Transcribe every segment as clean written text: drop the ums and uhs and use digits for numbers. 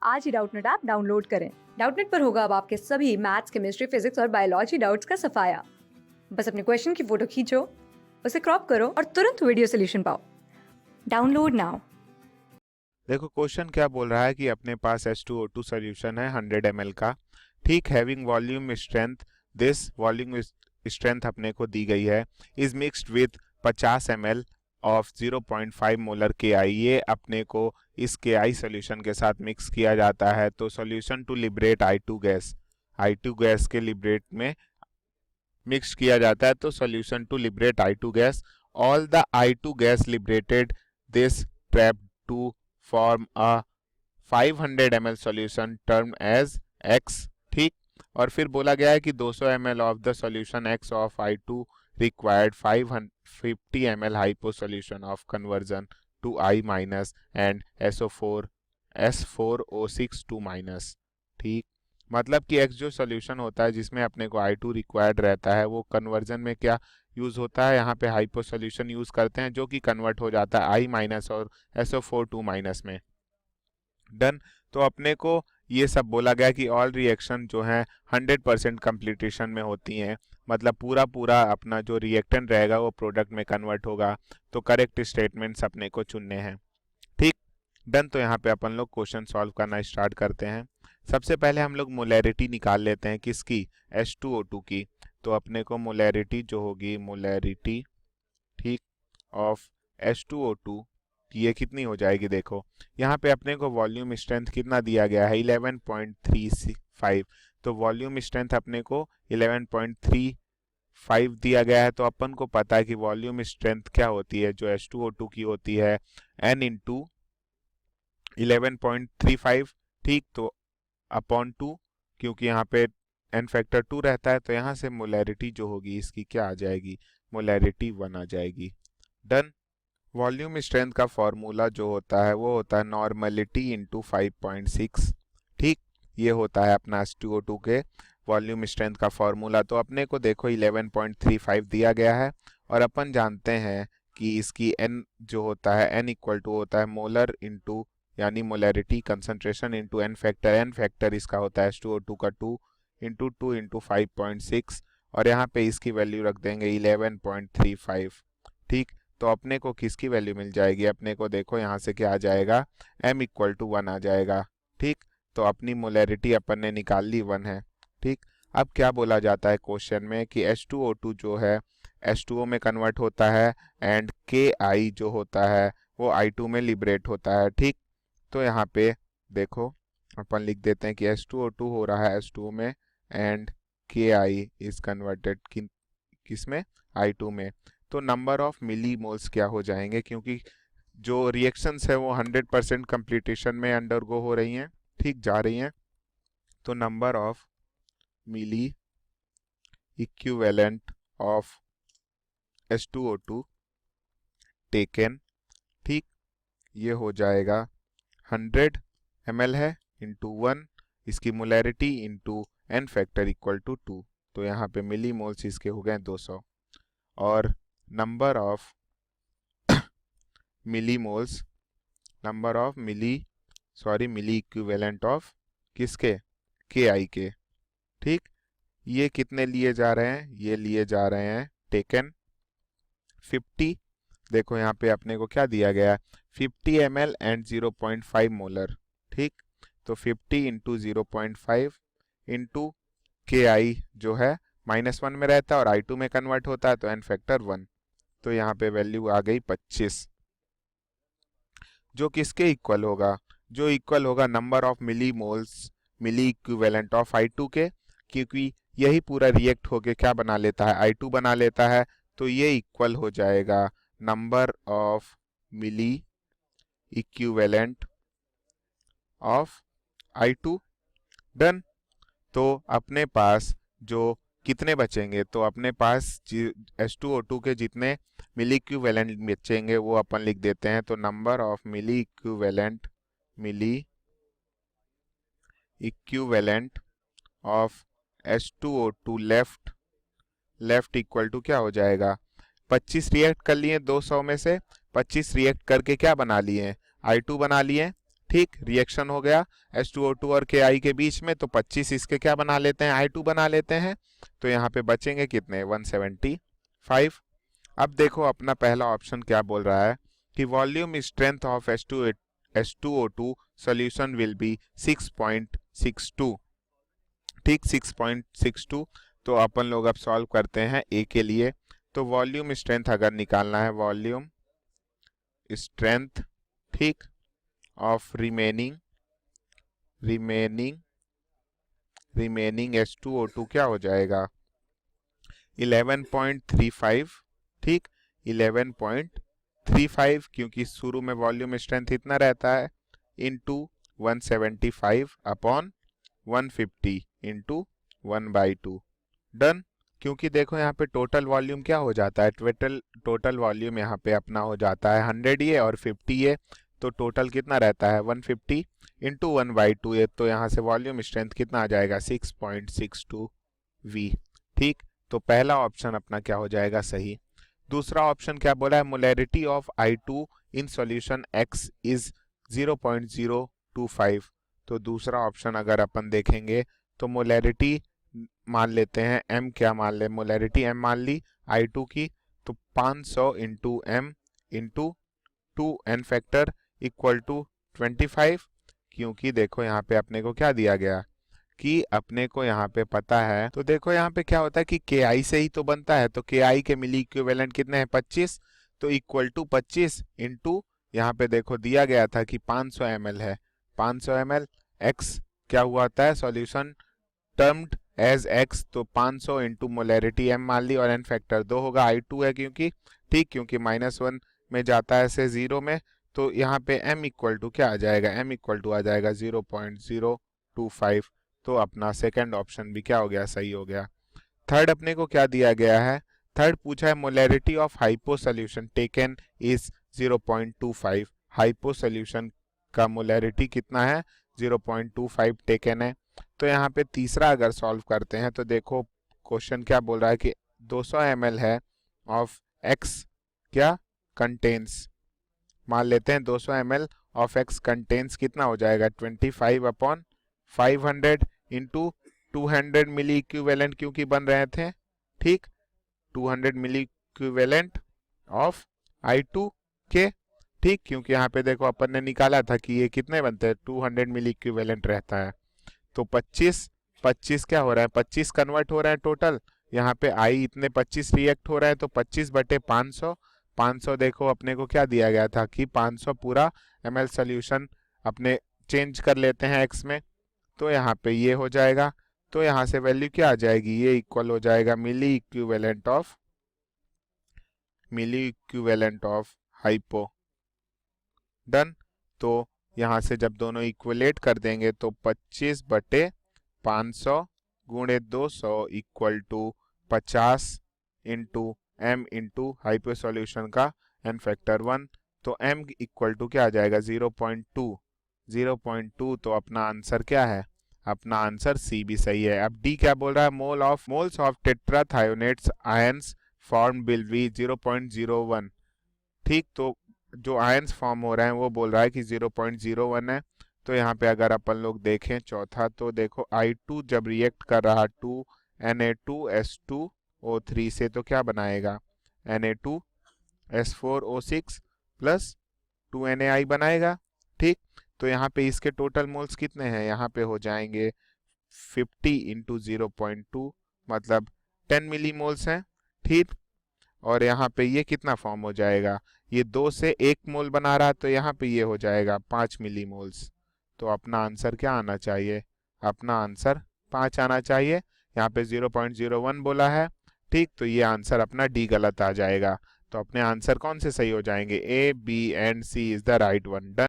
आज ही Doubtnut app download करें। Doubtnut पर होगा अब आपके सभी मैथ्स, केमिस्ट्री, फिजिक्स और बायोलॉजी डाउट्स का सफाया। बस अपने क्वेश्चन की फोटो खींचो, उसे क्रॉप करो और तुरंत वीडियो सोल्यूशन पाओ। Download now. देखो क्वेश्चन क्या बोल रहा है कि अपने पास H2O2 सॉल्यूशन है 100 ml का, ठीक, having volume strength, this volume strength अपने को दी गई है, is mixed with 50 ml of 0.5 molar KI। ये अपने को इस KI सॉल्यूशन के साथ मिक्स किया जाता है। तो solution to liberate I2 gas के लिबरेट में मिक्स किया जाता है। तो solution to liberate I2 gas, all the I2 gas liberated this trap to form a 500 ml solution term as X, ठीक। और फिर बोला गया है कि 200 ml of the solution X of I2 required 550 ml hypo solution of conversion to I minus and S4O6 2 minus, ठीक। मतलब कि X जो सॉल्यूशन होता है जिसमें अपने को I2 रिक्वायर्ड रहता है, वो कन्वर्जन में क्या यूज होता है, यहाँ पे हाइपो सॉल्यूशन यूज करते हैं जो कि कन्वर्ट हो जाता है I माइनस और SO4 2 माइनस में। डन। तो अपने को ये सब बोला गया कि ऑल रिएक्शन जो है 100% कंप्लीटेशन में होती हैं, मतलब पूरा अपना जो रिएक्टेंट रहेगा वो प्रोडक्ट में कन्वर्ट होगा। तो करेक्ट स्टेटमेंट्स अपने को चुनने हैं, ठीक। डन। तो यहाँ पे अपन लोग क्वेश्चन सॉल्व करना स्टार्ट करते हैं। सबसे पहले हम लोग मोलैरिटी निकाल लेते हैं, किसकी, H2O2 की। तो अपने को मोलैरिटी जो होगी, मोलैरिटी, ठीक, ऑफ H2O2 ये कितनी हो जाएगी, देखो यहाँ पे अपने को वॉल्यूम स्ट्रेंथ कितना दिया गया है, 11.35। तो वॉल्यूम स्ट्रेंथ अपने को 11.35 दिया गया है। तो अपन को पता है कि वॉल्यूम स्ट्रेंथ क्या होती है, जो H2O2 की होती है N इंटू 11.35, ठीक। तो अपॉन 2, क्योंकि यहाँ पे n फैक्टर 2 रहता है, तो यहाँ से मोलैरिटी जो होगी इसकी क्या आ जाएगी, मोलैरिटी 1 आ जाएगी। डन। वॉल्यूम स्ट्रेंथ का फॉर्मूला जो होता है वो होता है नॉर्मलिटी इंटू 5.6, ठीक। ये होता है अपना H2O2 के वॉल्यूम स्ट्रेंथ का फॉर्मूला। तो अपने को देखो 11.35 दिया गया है और अपन जानते हैं कि इसकी n जो होता है, n इक्वल टू होता है मोलर इंटू यानी molarity concentration into n factor इसका होता है H2O2 का 2 इंटू 2 इंटू 5.6 और यहाँ पे इसकी वैल्यू रख देंगे 11.35, ठीक। तो अपने को किसकी वैल्यू मिल जाएगी, अपने को देखो यहाँ से क्या आ जाएगा, m इक्वल टू 1 आ जाएगा, ठीक। तो अपनी मोलैरिटी अपन ने निकाल ली 1 है, ठीक। अब क्या बोला जाता है क्वेश्चन में कि H2O2 जो है H2O में कन्वर्ट होता है एंड KI जो होता है वो I2 में लिबरेट होता है, ठीक। तो यहाँ पे देखो अपन लिख देते हैं कि H2O2 हो रहा है H2O में एंड KI इज कन्वर्टेड किसमें, I2 में। तो नंबर ऑफ मिली मोल्स क्या हो जाएंगे, क्योंकि जो रिएक्शंस है वो 100% कंप्लीटेशन में अंडरगो हो रही हैं, ठीक, जा रही हैं। तो number of milli equivalent of H2O2 taken, ठीक, ये हो जाएगा 100 ml है इंटू 1, इसकी molarity into n factor equal to 2। तो यहाँ पे मिली मोल्स इसके हो गए 200 और number of milli moles, number of milli equivalent of किसके, KI के, ठीक। ये कितने लिए जा रहे हैं, ये लिए जा रहे हैं टेकन 50। देखो यहाँ पे अपने को क्या दिया गया है, 50 ml एंड 0.5 मोलर, ठीक। तो 50 इंटू 0.5 इंटू KI जो है -1 में रहता है और I2 में कन्वर्ट होता है तो n फैक्टर 1। तो यहाँ पे वैल्यू आ गई 25, जो किसके इक्वल होगा, जो इक्वल होगा number of milli moles milli equivalent of I2 के, क्योंकि यही पूरा रिएक्ट होके क्या बना लेता है, I2 बना लेता है। तो ये इक्वल हो जाएगा number of milli equivalent of I2। Done. तो अपने पास जो कितने बचेंगे, तो अपने पास H2O2 के जितने मिली इक्विवेलेंट बचेंगे वो अपन लिख देते हैं। तो number of milli equivalent of H2O2 left equal to क्या हो जाएगा, 25 रिएक्ट कर लिए 200 में से 25 रिएक्ट करके क्या बना लिए, I2 बना लिए, ठीक, रिएक्शन हो गया H2O2 और KI के बीच में, तो 25 इसके क्या बना लेते हैं, I2 बना लेते हैं। तो यहाँ पे बचेंगे कितने, 175। अब देखो अपना पहला ऑप्शन क्या बोल रहा है कि volume strength of H2O2 solution will be 6.62। ठीक, 6.62। तो अपन लोग अब सॉल्व करते हैं ए के लिए। तो वॉल्यूम स्ट्रेंथ अगर निकालना है, वॉल्यूम स्ट्रेंथ, ठीक, ऑफ रिमेनिंग H2O2 क्या हो जाएगा, 11.35। ठीक, 11.35, क्योंकि शुरू में वॉल्यूम स्ट्रेंथ इतना रहता है, इंटू 175 अपॉन 150 इंटू 1/2। डन। क्योंकि देखो यहाँ पे टोटल वॉल्यूम क्या हो जाता है, टोटल वॉल्यूम यहाँ पे अपना हो जाता है 100 ये और 50 ये, तो टोटल कितना रहता है 150 इंटू 1/2 ये, तो यहाँ से वॉल्यूम स्ट्रेंथ कितना आ जाएगा 6.62 V। ठीक, तो पहला ऑप्शन अपना क्या हो जाएगा सही। दूसरा ऑप्शन क्या बोला है, molarity of I2 in solution X is 0.025। तो दूसरा ऑप्शन अगर अपन देखेंगे तो मोलैरिटी मान लेते हैं M, क्या मान ले, मोलैरिटी M मान ली I2 की, तो 500 into M into 2 n factor equal to 25। क्योंकि देखो यहाँ पे अपने को क्या दिया गया कि अपने को यहाँ पे पता है, तो देखो यहाँ पे क्या होता है कि KI से ही तो बनता है, तो KI के मिली इक्विवेलेंट कितने हैं 25, तो इक्वल टू 25 इंटू यहाँ पे देखो दिया गया था कि 500 ml है, 500 ml X क्या हुआ था है सॉल्यूशन टर्म्ड एज X, तो 500 इंटू मोलैरिटी M मान ली और n फैक्टर 2 होगा, I2 है क्योंकि, ठीक, क्योंकि -1 में जाता है से 0 में, तो यहाँ पे M इक्वल टू क्या आ जाएगा, M इक्वल टू आ जाएगा 0.025। तो अपना सेकंड ऑप्शन भी क्या हो गया, सही हो गया। थर्ड अपने को क्या दिया गया है, थर्ड पूछा है molarity of hypo solution taken is 0.25। Hypo solution का मोलैरिटी कितना है 0.25 टेकन है। तो यहाँ पे तीसरा अगर सॉल्व करते हैं तो देखो क्वेश्चन क्या बोल रहा है कि 200 ml है ऑफ X क्या कंटेन्स, मान लेते हैं 200 ml ऑफ X कंटेन्स कितना हो जाएगा 25 अपॉन 500 इंटू 200 मिली इक्विवेलेंट क्योंकि बन रहे थे, ठीक, 200 मिली इक्विवेलेंट ऑफ I2 के, ठीक, क्योंकि यहाँ पे देखो अपन ने निकाला था कि ये कितने बनते हैं 200 मिली इक्विवेलेंट रहता है, तो 25 क्या हो रहा है 25 कन्वर्ट हो रहा है टोटल, यहाँ पे I इतने 25 रिएक्ट हो रहा है, तो 25/500, 500 देखो अपने को क्या दिया गया था कि 500 पूरा ml सोल्यूशन अपने चेंज कर लेते हैं X में, तो यहाँ पे ये हो जाएगा, तो यहाँ से वैल्यू क्या आ जाएगी, ये इक्वल हो जाएगा मिली इक्विवेलेंट ऑफ हाइपो। डन। तो यहाँ से जब दोनों इक्वलेट कर देंगे तो 25/500 गुणे 200 equal to 50 into M into hypo solution का n फैक्टर 1, तो M इक्वल टू क्या आ जाएगा 0.2। तो अपना आंसर क्या है, अपना आंसर सी भी सही है। अब डी क्या बोल रहा है, moles of tetrathionates ions form will be 0.01। ठीक, तो जो आयंस फॉर्म हो रहे हैं वो बोल रहा है कि 0.01 है। तो यहाँ पे अगर अपन लोग देखें चौथा, तो देखो I2 जब रिएक्ट कर रहा 2Na2S2O3 से, तो क्या बनाएगा Na2S4O6 प्लस 2NaI बनाएगा, ठीक। तो यहाँ पे इसके टोटल मोल्स कितने हैं, यहाँ पे हो जाएंगे 50 इंटू 0.2 मतलब 10 मिली मोल्स हैं, ठीक। और यहाँ पे ये कितना फॉर्म हो जाएगा, ये 2 से 1 मोल बना रहा, तो यहाँ पे ये हो जाएगा 5 मिली मोल्स। तो अपना आंसर क्या आना चाहिए, अपना आंसर 5 आना चाहिए। यहाँ पे 0.01 बोला है, ठीक, तो ये आंसर अपना डी गलत आ जाएगा। तो अपने आंसर कौन से सही हो जाएंगे, A, B and C is the right one. Done.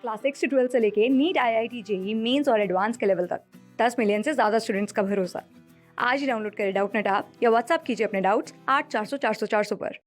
Class 6 से 12 से लेके नीट, IIT, JEE मेंस और एडवांस के लेवल तक 10 मिलियन से ज़्यादा स्टूडेंट्स का भरोसा। आज ही डाउनलोड करें डाउटनेट ऐप या व्हाट्सएप कीजिए अपने डाउट्स 8400 400 400 पर।